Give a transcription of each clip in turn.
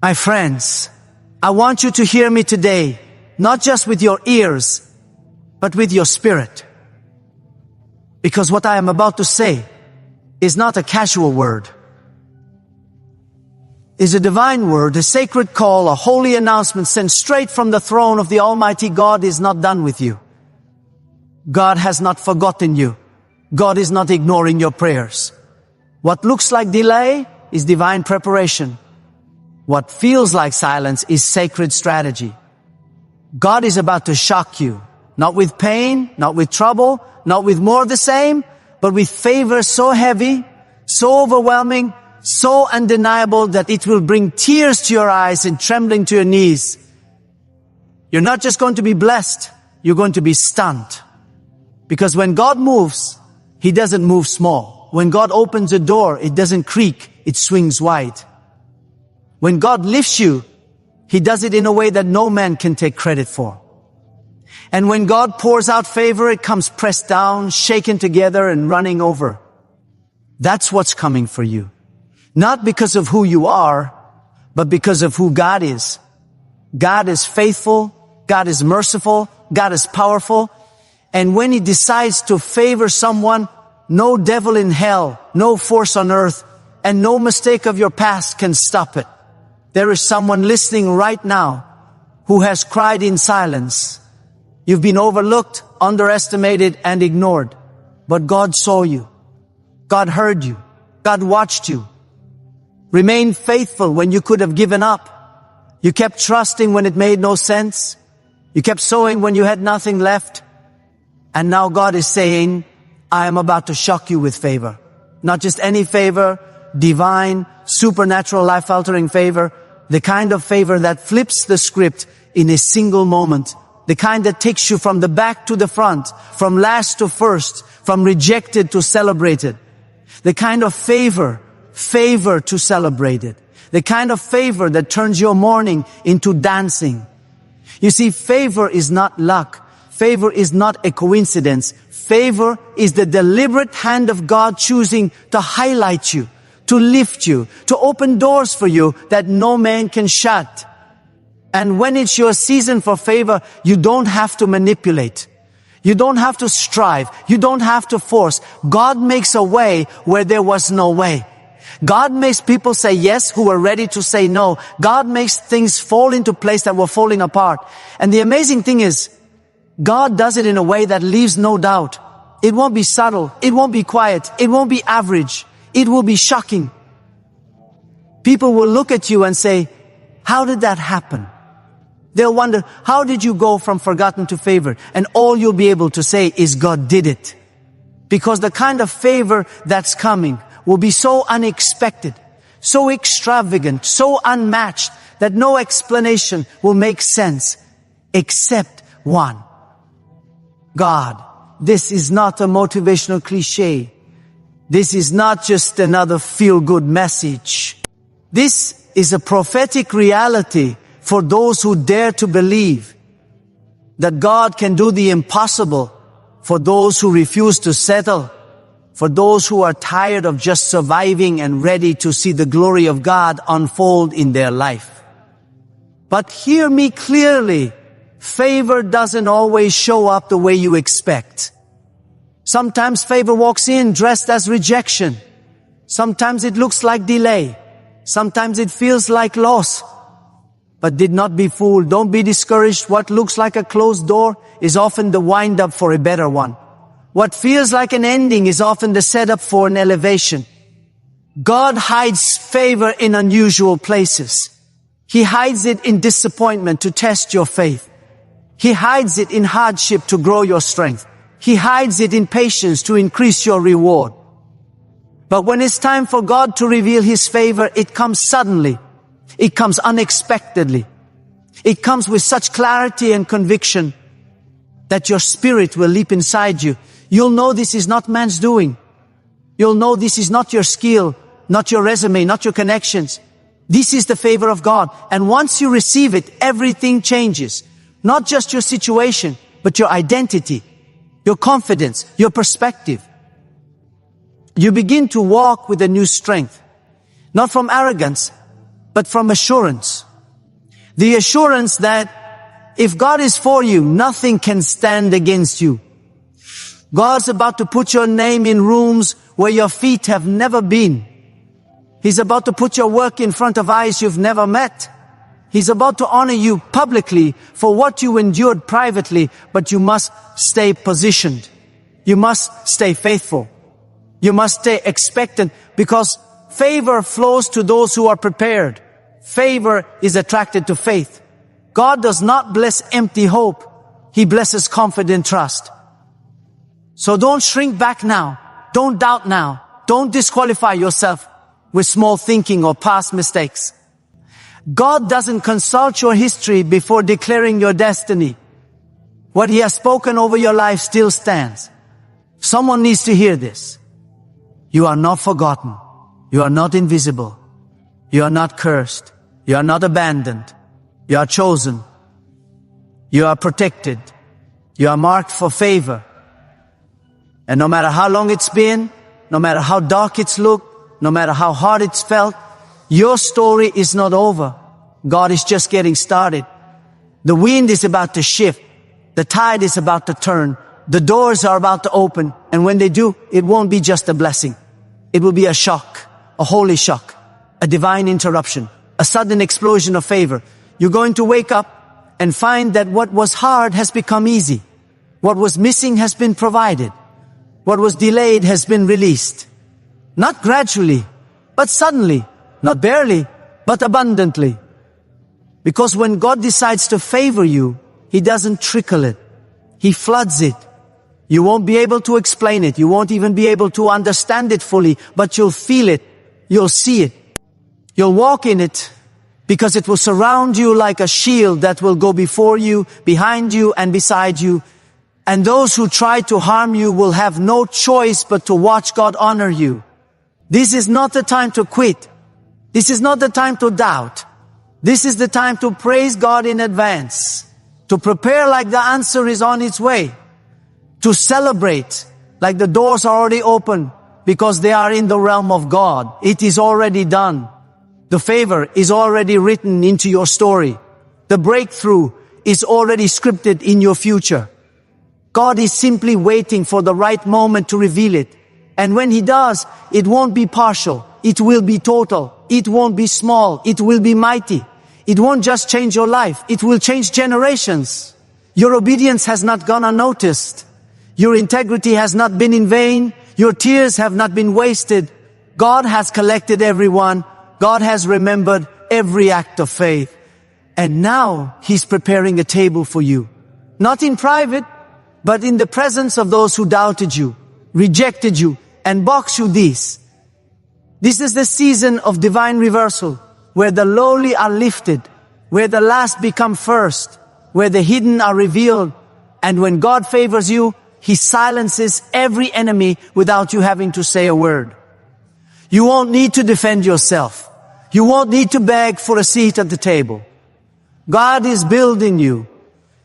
My friends, I want you to hear me today, not just with your ears, but with your spirit. Because what I am about to say is not a casual word. It's a divine word, a sacred call, a holy announcement sent straight from the throne of the Almighty God is not done with you. God has not forgotten you. God is not ignoring your prayers. What looks like delay is divine preparation. What feels like silence is sacred strategy. God is about to shock you, not with pain, not with trouble, not with more of the same, but with favor so heavy, so overwhelming, so undeniable that it will bring tears to your eyes and trembling to your knees. You're not just going to be blessed, you're going to be stunned. Because when God moves, He doesn't move small. When God opens a door, it doesn't creak, it swings wide. When God lifts you, He does it in a way that no man can take credit for. And when God pours out favor, it comes pressed down, shaken together, and running over. That's what's coming for you. Not because of who you are, but because of who God is. God is faithful, God is merciful, God is powerful. And when He decides to favor someone, no devil in hell, no force on earth, and no mistake of your past can stop it. There is someone listening right now who has cried in silence. You've been overlooked, underestimated, and ignored. But God saw you. God heard you. God watched you. Remain faithful when you could have given up. You kept trusting when it made no sense. You kept sowing when you had nothing left. And now God is saying, I am about to shock you with favor. Not just any favor, divine, supernatural, life-altering favor. The kind of favor that flips the script in a single moment. The kind that takes you from the back to the front, from last to first, from rejected to celebrated. The kind of favor to celebrated. The kind of favor that turns your mourning into dancing. You see, favor is not luck. Favor is not a coincidence. Favor is the deliberate hand of God choosing to highlight you, to lift you, to open doors for you that no man can shut. And when it's your season for favor, you don't have to manipulate. You don't have to strive. You don't have to force. God makes a way where there was no way. God makes people say yes who were ready to say no. God makes things fall into place that were falling apart. And the amazing thing is, God does it in a way that leaves no doubt. It won't be subtle. It won't be quiet. It won't be average. It will be shocking. People will look at you and say, how did that happen? They'll wonder, how did you go from forgotten to favored? And all you'll be able to say is God did it. Because the kind of favor that's coming will be so unexpected, so extravagant, so unmatched, that no explanation will make sense except one. God. This is not a motivational cliche. This is not just another feel-good message. This is a prophetic reality for those who dare to believe that God can do the impossible, for those who refuse to settle, for those who are tired of just surviving and ready to see the glory of God unfold in their life. But hear me clearly, favor doesn't always show up the way you expect. Sometimes favor walks in dressed as rejection. Sometimes it looks like delay. Sometimes it feels like loss. But did not be fooled. Don't be discouraged. What looks like a closed door is often the wind-up for a better one. What feels like an ending is often the setup for an elevation. God hides favor in unusual places. He hides it in disappointment to test your faith. He hides it in hardship to grow your strength. He hides it in patience to increase your reward. But when it's time for God to reveal His favor, it comes suddenly. It comes unexpectedly. It comes with such clarity and conviction that your spirit will leap inside you. You'll know this is not man's doing. You'll know this is not your skill, not your resume, not your connections. This is the favor of God. And once you receive it, everything changes. Not just your situation, but your identity, your confidence, your perspective. You begin to walk with a new strength. Not from arrogance, but from assurance. The assurance that if God is for you, nothing can stand against you. God's about to put your name in rooms where your feet have never been. He's about to put your work in front of eyes you've never met. He's about to honor you publicly for what you endured privately, but you must stay positioned. You must stay faithful. You must stay expectant, because favor flows to those who are prepared. Favor is attracted to faith. God does not bless empty hope. He blesses confident trust. So don't shrink back now. Don't doubt now. Don't disqualify yourself with small thinking or past mistakes. God doesn't consult your history before declaring your destiny. What He has spoken over your life still stands. Someone needs to hear this. You are not forgotten. You are not invisible. You are not cursed. You are not abandoned. You are chosen. You are protected. You are marked for favor. And no matter how long it's been, no matter how dark it's looked, no matter how hard it's felt, your story is not over. God is just getting started. The wind is about to shift. The tide is about to turn. The doors are about to open. And when they do, it won't be just a blessing. It will be a shock, a holy shock, a divine interruption, a sudden explosion of favor. You're going to wake up and find that what was hard has become easy. What was missing has been provided. What was delayed has been released. Not gradually, but suddenly. Not barely, but abundantly. Because when God decides to favor you, He doesn't trickle it. He floods it. You won't be able to explain it. You won't even be able to understand it fully, but you'll feel it. You'll see it. You'll walk in it, because it will surround you like a shield that will go before you, behind you, and beside you. And those who try to harm you will have no choice but to watch God honor you. This is not the time to quit. This is not the time to doubt. This is the time to praise God in advance. To prepare like the answer is on its way. To celebrate like the doors are already open, because they are in the realm of God. It is already done. The favor is already written into your story. The breakthrough is already scripted in your future. God is simply waiting for the right moment to reveal it. And when He does, it won't be partial. It will be total. It won't be small. It will be mighty. It won't just change your life. It will change generations. Your obedience has not gone unnoticed. Your integrity has not been in vain. Your tears have not been wasted. God has collected everyone. God has remembered every act of faith. And now He's preparing a table for you. Not in private, but in the presence of those who doubted you, rejected you, and mocked you. This is the season of divine reversal, where the lowly are lifted, where the last become first, where the hidden are revealed. And when God favors you, He silences every enemy without you having to say a word. You won't need to defend yourself. You won't need to beg for a seat at the table. God is building you,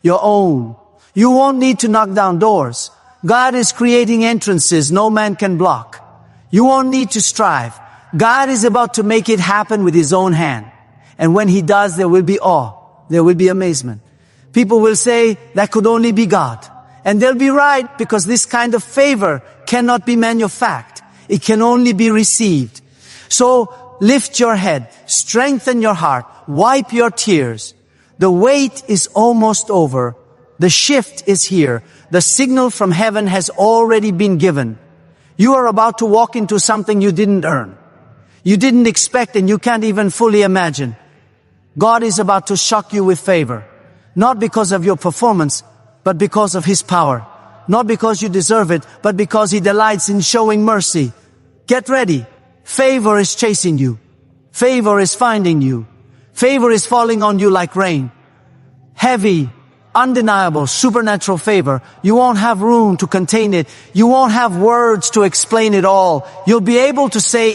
your own. You won't need to knock down doors. God is creating entrances no man can block. You won't need to strive. God is about to make it happen with His own hand. And when He does, there will be awe. There will be amazement. People will say, that could only be God. And they'll be right, because this kind of favor cannot be manufactured. It can only be received. So lift your head, strengthen your heart, wipe your tears. The wait is almost over. The shift is here. The signal from heaven has already been given. You are about to walk into something you didn't earn. You didn't expect, and you can't even fully imagine. God is about to shock you with favor. Not because of your performance, but because of His power. Not because you deserve it, but because He delights in showing mercy. Get ready. Favor is chasing you. Favor is finding you. Favor is falling on you like rain. Heavy, undeniable, supernatural favor. You won't have room to contain it. You won't have words to explain it all. You'll be able to say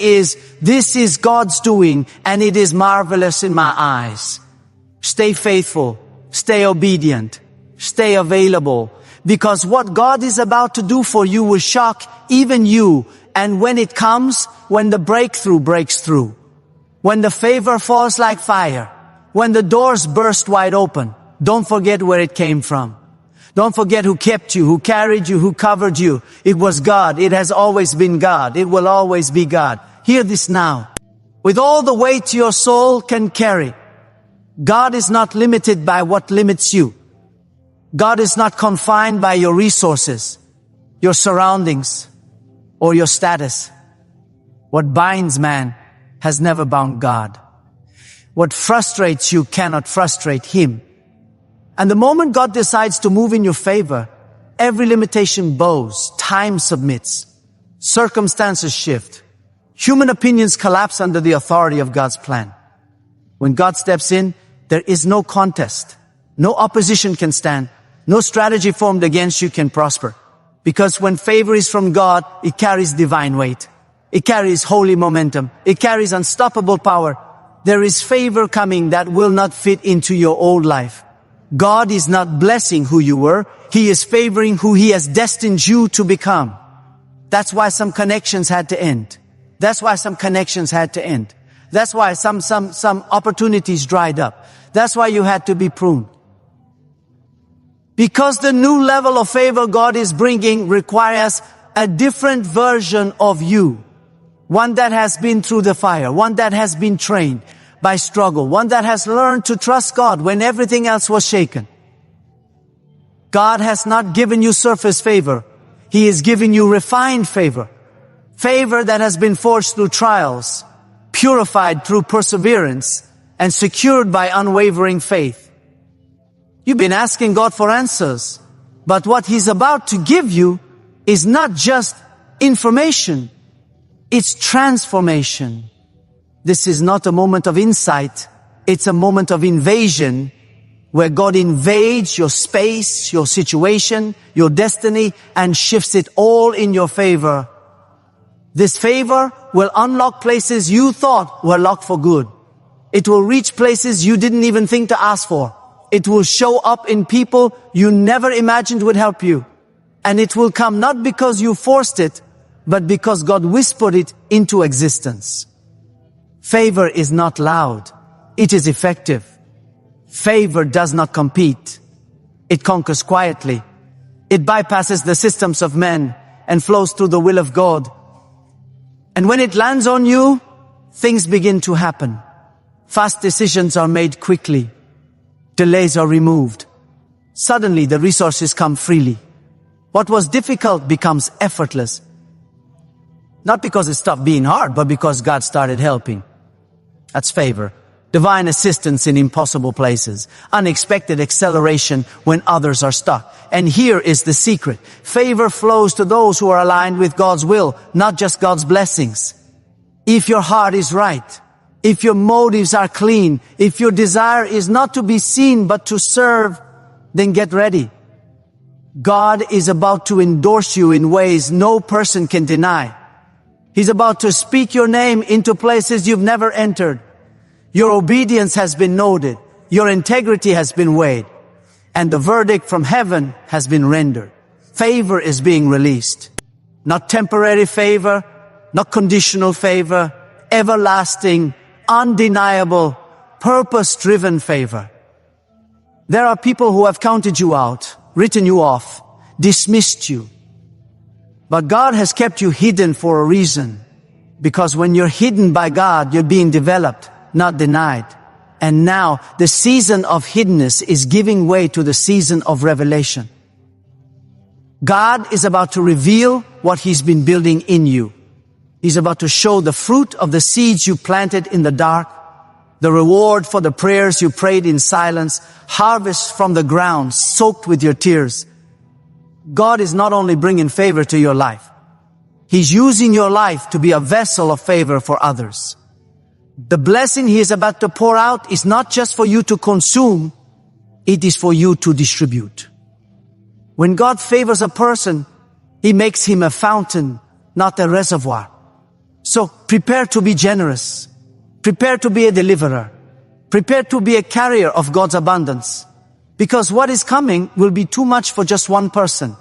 this is God's doing, and it is marvelous in my eyes. Stay faithful. Stay obedient. Stay available. Because what God is about to do for you will shock even you. And when it comes, when the breakthrough breaks through, When the favor falls like fire, when the doors burst wide open, don't forget where it came from. Don't forget who kept you, who carried you, who covered you. It was God. It has always been God. It will always be God. Hear this now. With all the weight your soul can carry, God is not limited by what limits you. God is not confined by your resources, your surroundings, or your status. What binds man has never bound God. What frustrates you cannot frustrate Him. And the moment God decides to move in your favor, every limitation bows, time submits, circumstances shift, human opinions collapse under the authority of God's plan. When God steps in, there is no contest, no opposition can stand, no strategy formed against you can prosper. Because when favor is from God, it carries divine weight. It carries holy momentum. It carries unstoppable power. There is favor coming that will not fit into your old life. God is not blessing who you were. He is favoring who He has destined you to become. That's why some connections had to end. That's why some connections had to end. That's why some opportunities dried up. That's why you had to be pruned. Because the new level of favor God is bringing requires a different version of you. One that has been through the fire. One that has been trained by struggle. One that has learned to trust God when everything else was shaken. God has not given you surface favor. He is giving you refined favor. Favor that has been forged through trials, purified through perseverance, and secured by unwavering faith. You've been asking God for answers, but what He's about to give you is not just information, it's transformation. This is not a moment of insight, it's a moment of invasion, where God invades your space, your situation, your destiny, and shifts it all in your favor. This favor will unlock places you thought were locked for good. It will reach places you didn't even think to ask for. It will show up in people you never imagined would help you. And it will come not because you forced it, but because God whispered it into existence. Favor is not loud. It is effective. Favor does not compete. It conquers quietly. It bypasses the systems of men and flows through the will of God. And when it lands on you, things begin to happen. Fast decisions are made quickly. Delays are removed. Suddenly the resources come freely. What was difficult becomes effortless. Not because it stopped being hard, but because God started helping. That's favor. Divine assistance in impossible places. Unexpected acceleration when others are stuck. And here is the secret. Favor flows to those who are aligned with God's will, not just God's blessings. If your heart is right, if your motives are clean, if your desire is not to be seen but to serve, then get ready. God is about to endorse you in ways no person can deny. He's about to speak your name into places you've never entered. Your obedience has been noted. Your integrity has been weighed. And the verdict from heaven has been rendered. Favor is being released. Not temporary favor, not conditional favor, everlasting, undeniable, purpose-driven favor. There are people who have counted you out, written you off, dismissed you. But God has kept you hidden for a reason. Because when you're hidden by God, you're being developed, not denied. And now the season of hiddenness is giving way to the season of revelation. God is about to reveal what He's been building in you. He's about to show the fruit of the seeds you planted in the dark, the reward for the prayers you prayed in silence, harvest from the ground soaked with your tears. God is not only bringing favor to your life, He's using your life to be a vessel of favor for others. The blessing He is about to pour out is not just for you to consume, it is for you to distribute. When God favors a person, He makes him a fountain, not a reservoir. So prepare to be generous. Prepare to be a deliverer. Prepare to be a carrier of God's abundance. Because what is coming will be too much for just one person.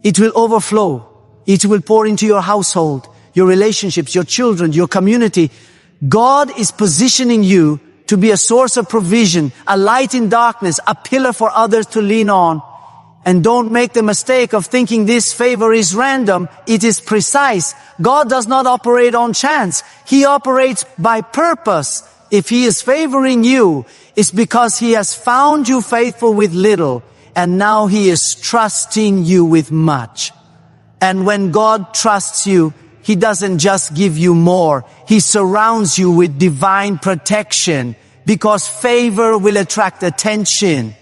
It will overflow. It will pour into your household, your relationships, your children, your community. God is positioning you to be a source of provision, a light in darkness, a pillar for others to lean on. And don't make the mistake of thinking this favor is random. It is precise. God does not operate on chance. He operates by purpose. If He is favoring you, it's because He has found you faithful with little, and now He is trusting you with much. And when God trusts you, He doesn't just give you more. He surrounds you with divine protection, because favor will attract attention.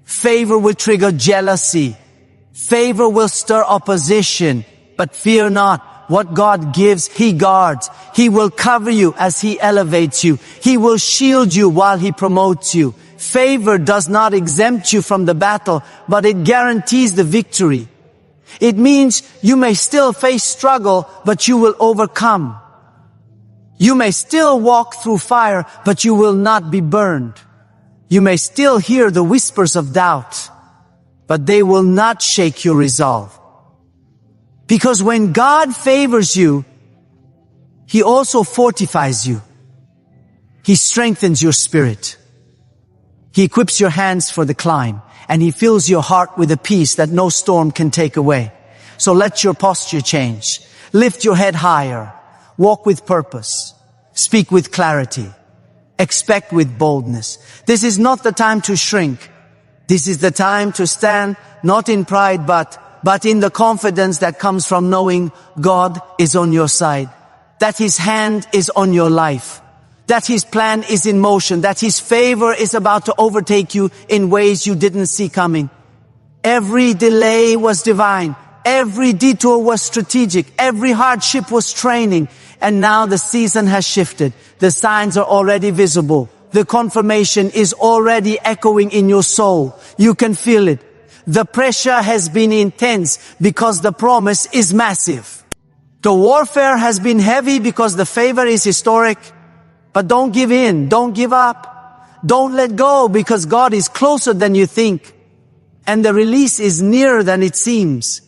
Favor will trigger jealousy. Favor will stir opposition. But fear not. What God gives, He guards. He will cover you as He elevates you. He will shield you while He promotes you. Favor does not exempt you from the battle, but it guarantees the victory. It means you may still face struggle, but you will overcome. You may still walk through fire, but you will not be burned. You may still hear the whispers of doubt, but they will not shake your resolve. Because when God favors you, He also fortifies you. He strengthens your spirit. He equips your hands for the climb, and He fills your heart with a peace that no storm can take away. So let your posture change. Lift your head higher. Walk with purpose. Speak with clarity. Expect with boldness. This is not the time to shrink. This is the time to stand, not in pride, but in the confidence that comes from knowing God is on your side, that His hand is on your life, that His plan is in motion, that His favor is about to overtake you in ways you didn't see coming. Every delay was divine. Every detour was strategic. Every hardship was training. And now the season has shifted. The signs are already visible. The confirmation is already echoing in your soul. You can feel it. The pressure has been intense because the promise is massive. The warfare has been heavy because the favor is historic. But don't give in. Don't give up. Don't let go, because God is closer than you think. And the release is nearer than it seems.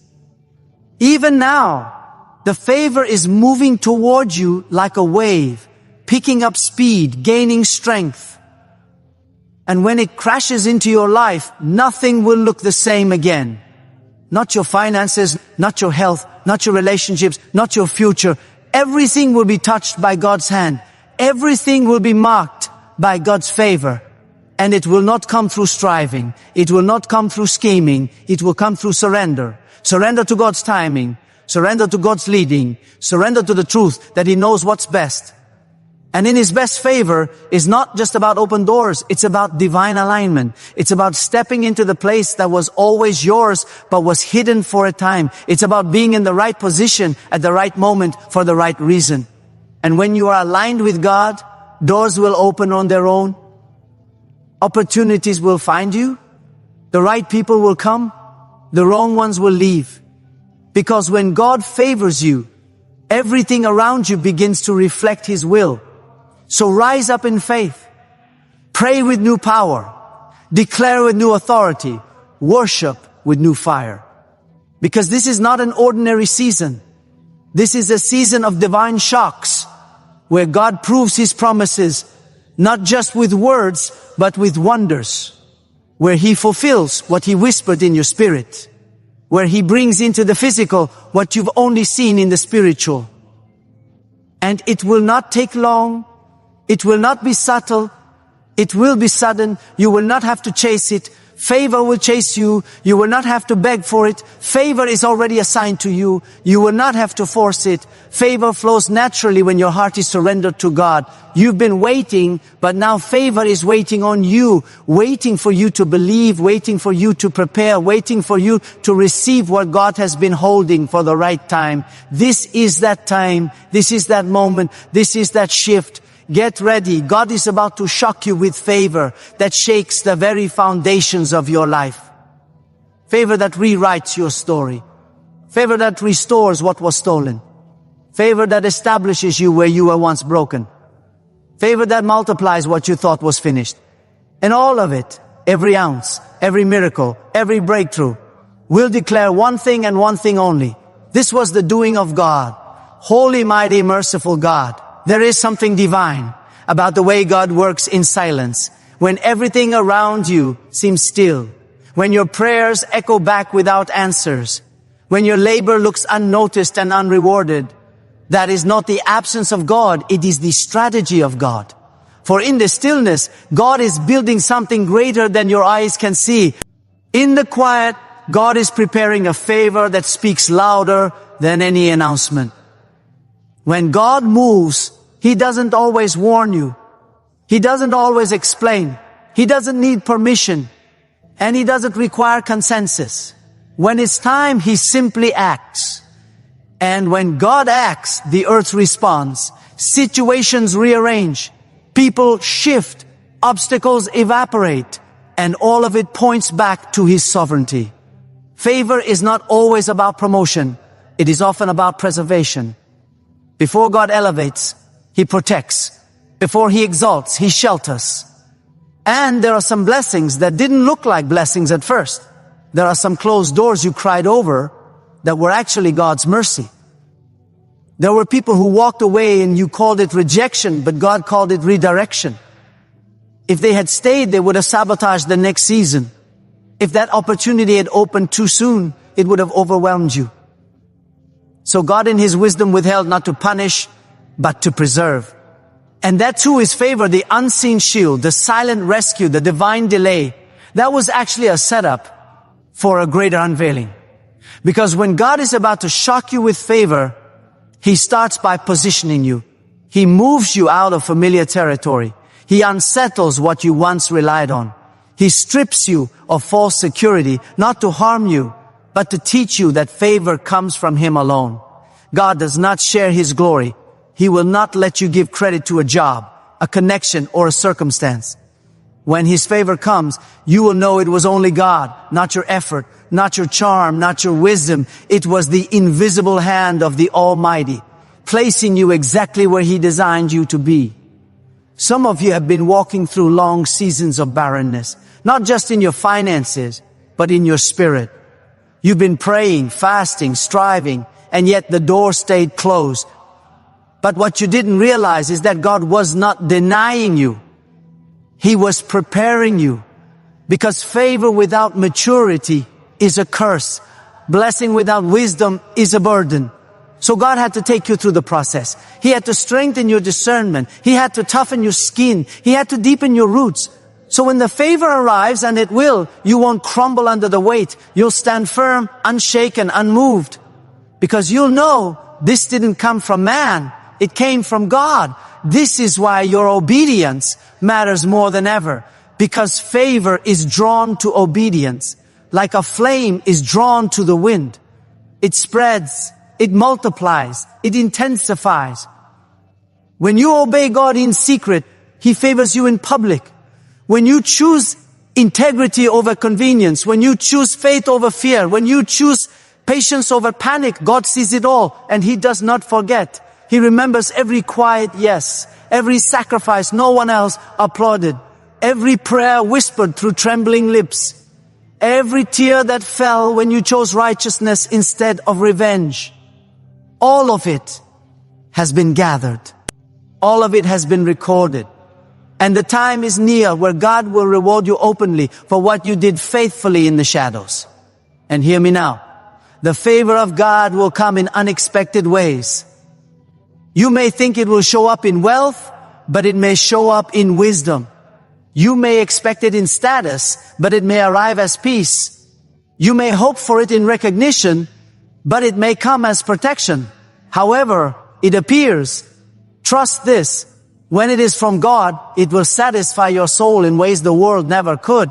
Even now, the favor is moving toward you like a wave, picking up speed, gaining strength. And when it crashes into your life, nothing will look the same again. Not your finances, not your health, not your relationships, not your future. Everything will be touched by God's hand. Everything will be marked by God's favor. And it will not come through striving. It will not come through scheming. It will come through surrender. Surrender to God's timing. Surrender to God's leading. Surrender to the truth that He knows what's best. And in His best favor is not just about open doors. It's about divine alignment. It's about stepping into the place that was always yours, but was hidden for a time. It's about being in the right position at the right moment for the right reason. And when you are aligned with God, doors will open on their own. Opportunities will find you. The right people will come. The wrong ones will leave. Because when God favors you, everything around you begins to reflect His will. So rise up in faith. Pray with new power. Declare with new authority. Worship with new fire. Because this is not an ordinary season. This is a season of divine shocks, where God proves His promises, not just with words, but with wonders. Where He fulfills what He whispered in your spirit. Where He brings into the physical what you've only seen in the spiritual. And it will not take long. It will not be subtle. It will be sudden. You will not have to chase it. Favor will chase you. You will not have to beg for it. Favor is already assigned to you. You will not have to force it. Favor flows naturally when your heart is surrendered to God. You've been waiting, but now favor is waiting on you, waiting for you to believe, waiting for you to prepare, waiting for you to receive what God has been holding for the right time. This is that time. This is that moment. This is that shift. Get ready. God is about to shock you with favor that shakes the very foundations of your life. Favor that rewrites your story. Favor that restores what was stolen. Favor that establishes you where you were once broken. Favor that multiplies what you thought was finished. And all of it, every ounce, every miracle, every breakthrough, will declare one thing and one thing only. This was the doing of God. Holy, mighty, merciful God. There is something divine about the way God works in silence, when everything around you seems still, when your prayers echo back without answers, when your labor looks unnoticed and unrewarded. That is not the absence of God, it is the strategy of God. For in the stillness, God is building something greater than your eyes can see. In the quiet, God is preparing a favor that speaks louder than any announcement. When God moves, He doesn't always warn you. He doesn't always explain. He doesn't need permission. And He doesn't require consensus. When it's time, He simply acts. And when God acts, the earth responds. Situations rearrange. People shift. Obstacles evaporate. And all of it points back to His sovereignty. Favor is not always about promotion. It is often about preservation. Before God elevates, He protects. Before He exalts, He shelters. And there are some blessings that didn't look like blessings at first. There are some closed doors you cried over that were actually God's mercy. There were people who walked away and you called it rejection, but God called it redirection. If they had stayed, they would have sabotaged the next season. If that opportunity had opened too soon, it would have overwhelmed you. So God in His wisdom withheld not to punish, but to preserve. And that too is favor, the unseen shield, the silent rescue, the divine delay. That was actually a setup for a greater unveiling. Because when God is about to shock you with favor, He starts by positioning you. He moves you out of familiar territory. He unsettles what you once relied on. He strips you of false security, not to harm you, but to teach you that favor comes from Him alone. God does not share His glory. He will not let you give credit to a job, a connection, or a circumstance. When His favor comes, you will know it was only God, not your effort, not your charm, not your wisdom. It was the invisible hand of the Almighty, placing you exactly where He designed you to be. Some of you have been walking through long seasons of barrenness, not just in your finances, but in your spirit. You've been praying, fasting, striving, and yet the door stayed closed. But what you didn't realize is that God was not denying you. He was preparing you. Because favor without maturity is a curse. Blessing without wisdom is a burden. So God had to take you through the process. He had to strengthen your discernment. He had to toughen your skin. He had to deepen your roots. So when the favor arrives, and it will, you won't crumble under the weight. You'll stand firm, unshaken, unmoved. Because you'll know this didn't come from man. It came from God. This is why your obedience matters more than ever. Because favor is drawn to obedience. Like a flame is drawn to the wind. It spreads. It multiplies. It intensifies. When you obey God in secret, He favors you in public. When you choose integrity over convenience, when you choose faith over fear, when you choose patience over panic, God sees it all and He does not forget. He remembers every quiet yes, every sacrifice no one else applauded, every prayer whispered through trembling lips, every tear that fell when you chose righteousness instead of revenge. All of it has been gathered. All of it has been recorded. And the time is near where God will reward you openly for what you did faithfully in the shadows. And hear me now. The favor of God will come in unexpected ways. You may think it will show up in wealth, but it may show up in wisdom. You may expect it in status, but it may arrive as peace. You may hope for it in recognition, but it may come as protection. However it appears, trust this. When it is from God, it will satisfy your soul in ways the world never could.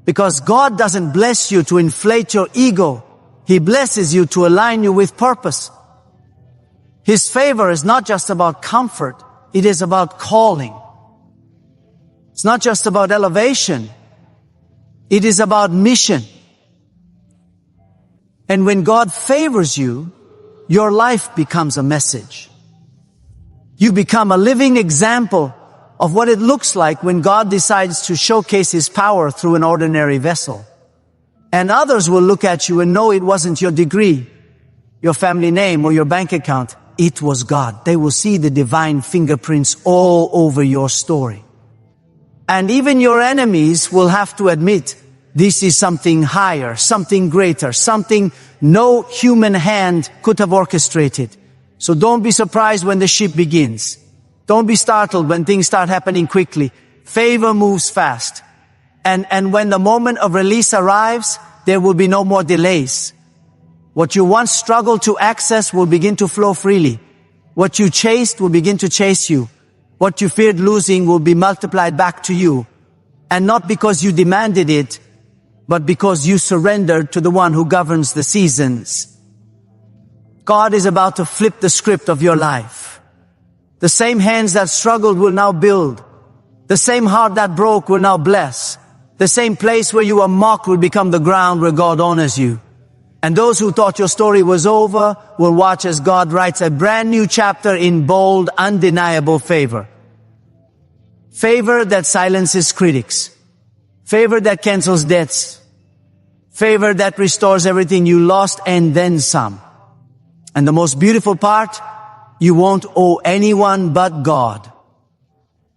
Because God doesn't bless you to inflate your ego. He blesses you to align you with purpose. His favor is not just about comfort. It is about calling. It's not just about elevation. It is about mission. And when God favors you, your life becomes a message. You become a living example of what it looks like when God decides to showcase His power through an ordinary vessel. And others will look at you and know it wasn't your degree, your family name, or your bank account. it was God. They will see the divine fingerprints all over your story. And even your enemies will have to admit this is something higher, something greater, something no human hand could have orchestrated. So don't be surprised when the ship begins. Don't be startled when things start happening quickly. Favor moves fast. And when the moment of release arrives, there will be no more delays. What you once struggled to access will begin to flow freely. What you chased will begin to chase you. What you feared losing will be multiplied back to you. And not because you demanded it, but because you surrendered to the one who governs the seasons. God is about to flip the script of your life. The same hands that struggled will now build. The same heart that broke will now bless. The same place where you were mocked will become the ground where God honors you. And those who thought your story was over will watch as God writes a brand new chapter in bold, undeniable favor. Favor that silences critics. Favor that cancels debts. Favor that restores everything you lost and then some. And the most beautiful part, you won't owe anyone but God.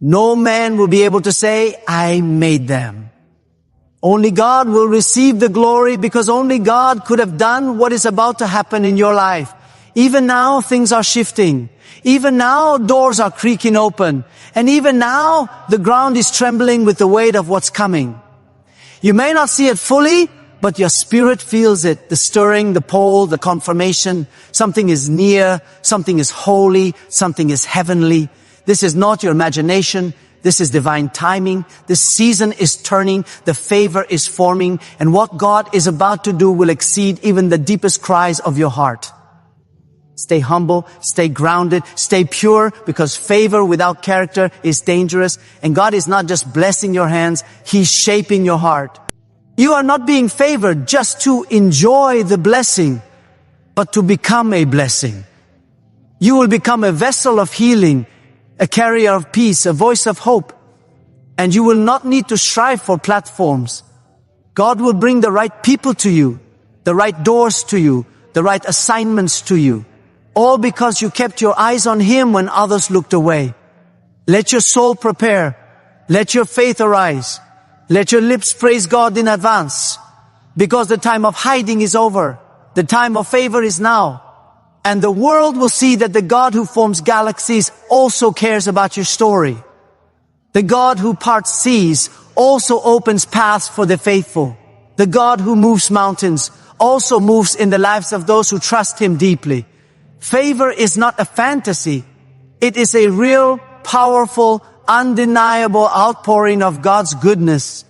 No man will be able to say, I made them. Only God will receive the glory because only God could have done what is about to happen in your life. Even now, things are shifting. Even now, doors are creaking open. And even now, the ground is trembling with the weight of what's coming. You may not see it fully, but your spirit feels it. The stirring, the pull, the confirmation. Something is near, something is holy, something is heavenly. This is not your imagination. This is divine timing. This season is turning. The favor is forming. And what God is about to do will exceed even the deepest cries of your heart. Stay humble, stay grounded, stay pure, because favor without character is dangerous. And God is not just blessing your hands, He's shaping your heart. You are not being favored just to enjoy the blessing, but to become a blessing. You will become a vessel of healing, a carrier of peace, a voice of hope. And you will not need to strive for platforms. God will bring the right people to you, the right doors to you, the right assignments to you. All because you kept your eyes on Him when others looked away. Let your soul prepare. Let your faith arise. Let your lips praise God in advance. Because the time of hiding is over. The time of favor is now. And the world will see that the God who forms galaxies also cares about your story. The God who parts seas also opens paths for the faithful. The God who moves mountains also moves in the lives of those who trust Him deeply. Favor is not a fantasy. It is a real, powerful, undeniable outpouring of God's goodness.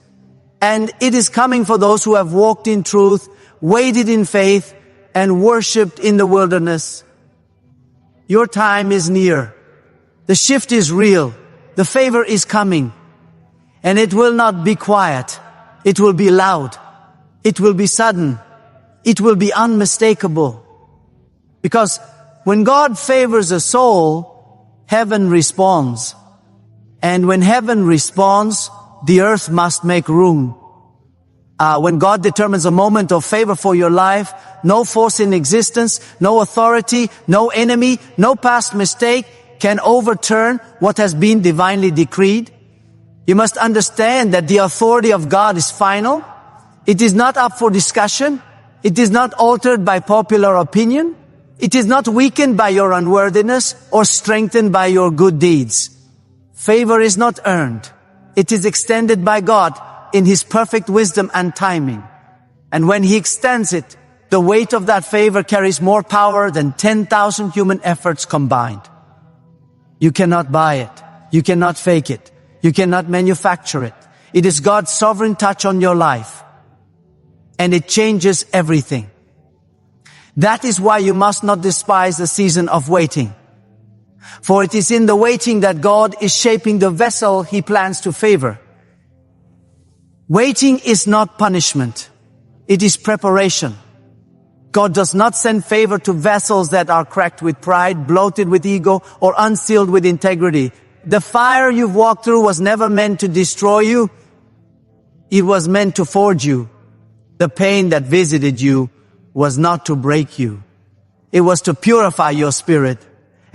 And it is coming for those who have walked in truth, waited in faith, and worshipped in the wilderness. Your time is near. The shift is real. The favor is coming. And it will not be quiet. It will be loud. It will be sudden. It will be unmistakable. Because when God favors a soul, heaven responds. And when heaven responds, the earth must make room. When God determines a moment of favor for your life, no force in existence, no authority, no enemy, no past mistake can overturn what has been divinely decreed. You must understand that the authority of God is final. It is not up for discussion. It is not altered by popular opinion. It is not weakened by your unworthiness or strengthened by your good deeds. Favor is not earned. It is extended by God in His perfect wisdom and timing. And when He extends it, the weight of that favor carries more power than 10,000 human efforts combined. You cannot buy it. You cannot fake it. You cannot manufacture it. It is God's sovereign touch on your life. And it changes everything. That is why you must not despise the season of waiting. For it is in the waiting that God is shaping the vessel He plans to favor. Waiting is not punishment. It is preparation. God does not send favor to vessels that are cracked with pride, bloated with ego, or unsealed with integrity. The fire you've walked through was never meant to destroy you. It was meant to forge you. The pain that visited you was not to break you. It was to purify your spirit.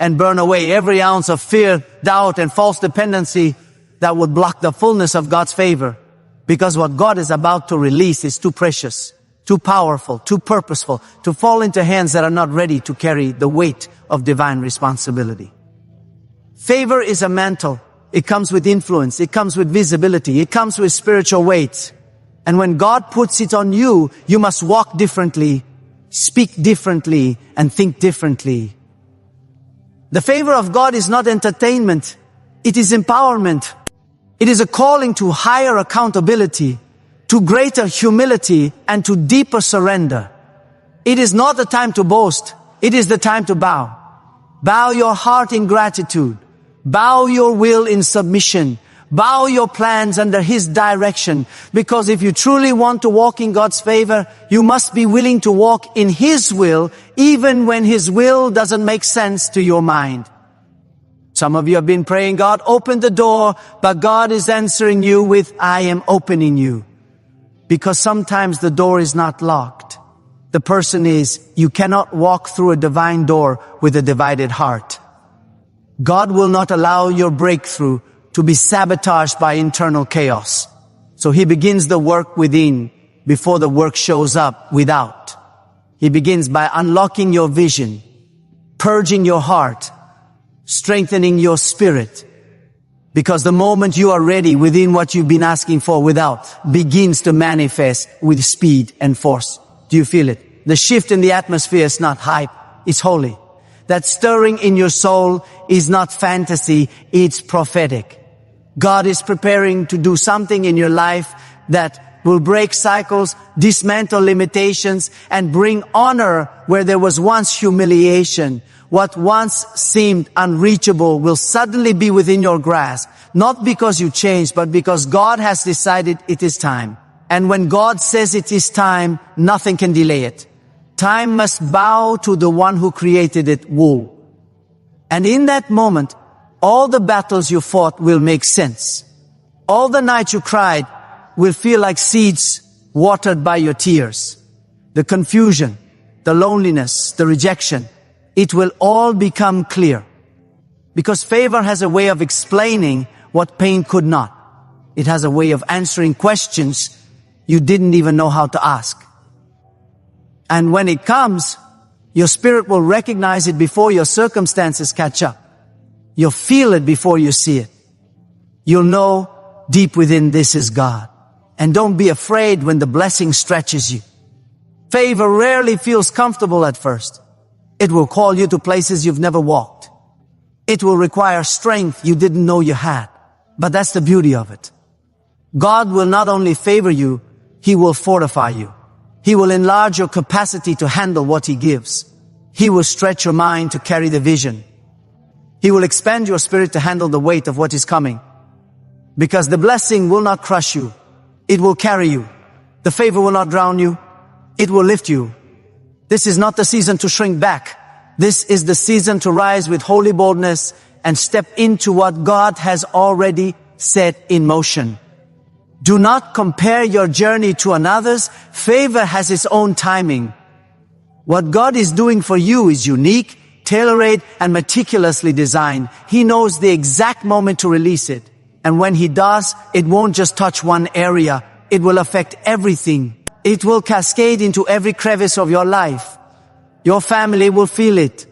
and burn away every ounce of fear, doubt, and false dependency that would block the fullness of God's favor. Because what God is about to release is too precious, too powerful, too purposeful to fall into hands that are not ready to carry the weight of divine responsibility. Favor is a mantle. It comes with influence. It comes with visibility. It comes with spiritual weight. And when God puts it on you, you must walk differently, speak differently, and think differently. The favor of God is not entertainment. It is empowerment. It is a calling to higher accountability, to greater humility, and to deeper surrender. It is not the time to boast. It is the time to bow. Bow your heart in gratitude. Bow your will in submission. Bow your plans under His direction. Because if you truly want to walk in God's favor, you must be willing to walk in His will, even when His will doesn't make sense to your mind. Some of you have been praying, God, open the door, but God is answering you with, I am opening you. Because sometimes the door is not locked. The person is, you cannot walk through a divine door with a divided heart. God will not allow your breakthrough to be sabotaged by internal chaos. So He begins the work within before the work shows up without. He begins by unlocking your vision, purging your heart, strengthening your spirit. Because the moment you are ready within, what you've been asking for without begins to manifest with speed and force. Do you feel it? The shift in the atmosphere is not hype, it's holy. That stirring in your soul is not fantasy, it's prophetic. God is preparing to do something in your life that will break cycles, dismantle limitations, and bring honor where there was once humiliation. What once seemed unreachable will suddenly be within your grasp, not because you changed, but because God has decided it is time. And when God says it is time, nothing can delay it. Time must bow to the one who created it whole. And in that moment, all the battles you fought will make sense. All the nights you cried will feel like seeds watered by your tears. The confusion, the loneliness, the rejection, it will all become clear. Because favor has a way of explaining what pain could not. It has a way of answering questions you didn't even know how to ask. And when it comes, your spirit will recognize it before your circumstances catch up. You'll feel it before you see it. You'll know deep within, this is God. And don't be afraid when the blessing stretches you. Favor rarely feels comfortable at first. It will call you to places you've never walked. It will require strength you didn't know you had. But that's the beauty of it. God will not only favor you, He will fortify you. He will enlarge your capacity to handle what He gives. He will stretch your mind to carry the vision. He will expand your spirit to handle the weight of what is coming. Because the blessing will not crush you. It will carry you. The favor will not drown you. It will lift you. This is not the season to shrink back. This is the season to rise with holy boldness and step into what God has already set in motion. Do not compare your journey to another's. Favor has its own timing. What God is doing for you is unique, tailor-made, and meticulously designed. He knows the exact moment to release it. And when He does, it won't just touch one area. It will affect everything. It will cascade into every crevice of your life. Your family will feel it.